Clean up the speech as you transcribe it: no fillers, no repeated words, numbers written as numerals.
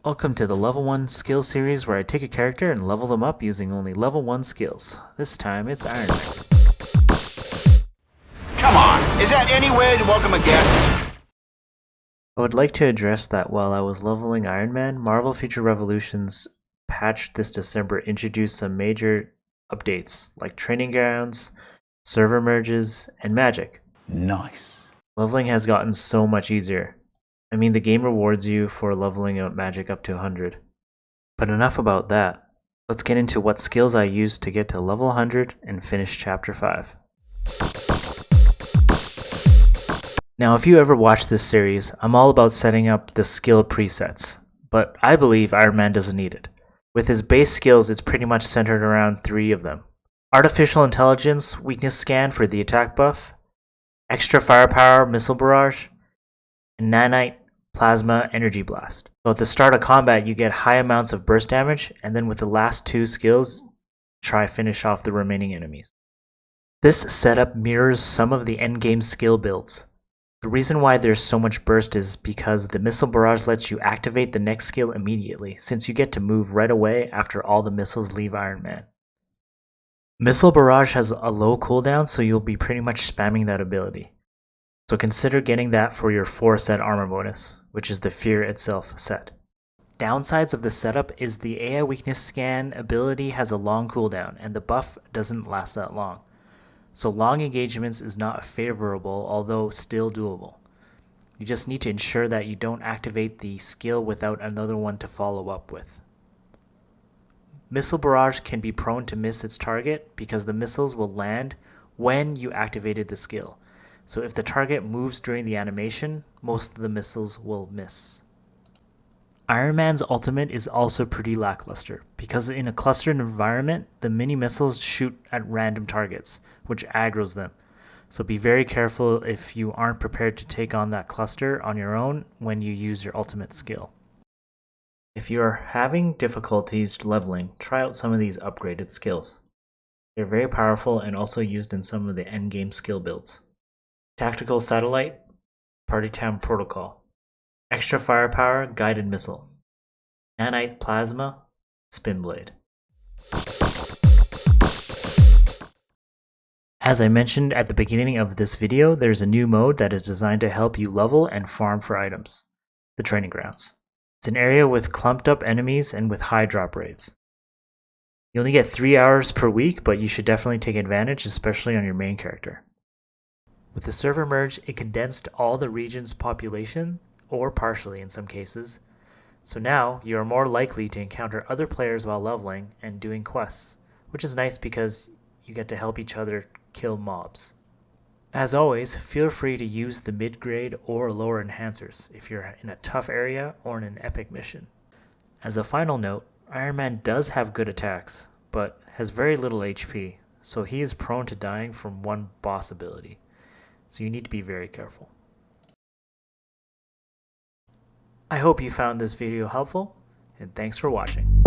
Welcome to the Level 1 Skills series where I take a character and level them up using only Level 1 skills. This time it's Ironman. Come on, is that any way to welcome a guest? I would like to address that while I was leveling Ironman, Marvel Future Revolutions patch this December introduced some major updates like training grounds, server merges, and magic. Nice. Leveling has gotten so much easier. I mean, the game rewards you for leveling out magic up to 100. But enough about that. Let's get into what skills I used to get to level 100 and finish chapter 5. Now, if you ever watch this series, I'm all about setting up the skill presets, but I believe Iron Man doesn't need it. With his base skills, it's pretty much centered around 3 of them. Artificial Intelligence Weakness Scan for the attack buff, Extra Firepower Missile Barrage, and Nanite Plasma Energy Blast. So at the start of combat, you get high amounts of burst damage, and then with the last 2 skills, try finish off the remaining enemies. This setup mirrors some of the endgame skill builds. The reason why there's so much burst is because the Missile Barrage lets you activate the next skill immediately, since you get to move right away after all the missiles leave Iron Man. Missile Barrage has a low cooldown, so you'll be pretty much spamming that ability. So consider getting that for your 4 set armor bonus, which is the Fear itself set. Downsides of the setup is the AI Weakness Scan ability has a long cooldown, and the buff doesn't last that long. So long engagements is not favorable, although still doable. You just need to ensure that you don't activate the skill without another one to follow up with. Missile Barrage can be prone to miss its target because the missiles will land when you activated the skill. So if the target moves during the animation, most of the missiles will miss. Iron Man's ultimate is also pretty lackluster, because in a clustered environment, the mini missiles shoot at random targets, which aggroes them. So be very careful if you aren't prepared to take on that cluster on your own when you use your ultimate skill. If you are having difficulties leveling, try out some of these upgraded skills. They're very powerful and also used in some of the endgame skill builds. Tactical Satellite, Party Time Protocol, Extra Firepower Guided Missile, Nanite Plasma, Spin Blade. As I mentioned at the beginning of this video, there's a new mode that is designed to help you level and farm for items, the Training Grounds. It's an area with clumped up enemies and with high drop rates. You only get 3 hours per week, but you should definitely take advantage, especially on your main character. With the server merge, it condensed all the region's population, or partially in some cases, so now you are more likely to encounter other players while leveling and doing quests, which is nice because you get to help each other kill mobs. As always, feel free to use the mid-grade or lower enhancers if you're in a tough area or in an epic mission. As a final note, Iron Man does have good attacks, but has very little HP, so he is prone to dying from one boss ability. So you need to be very careful. I hope you found this video helpful, and thanks for watching.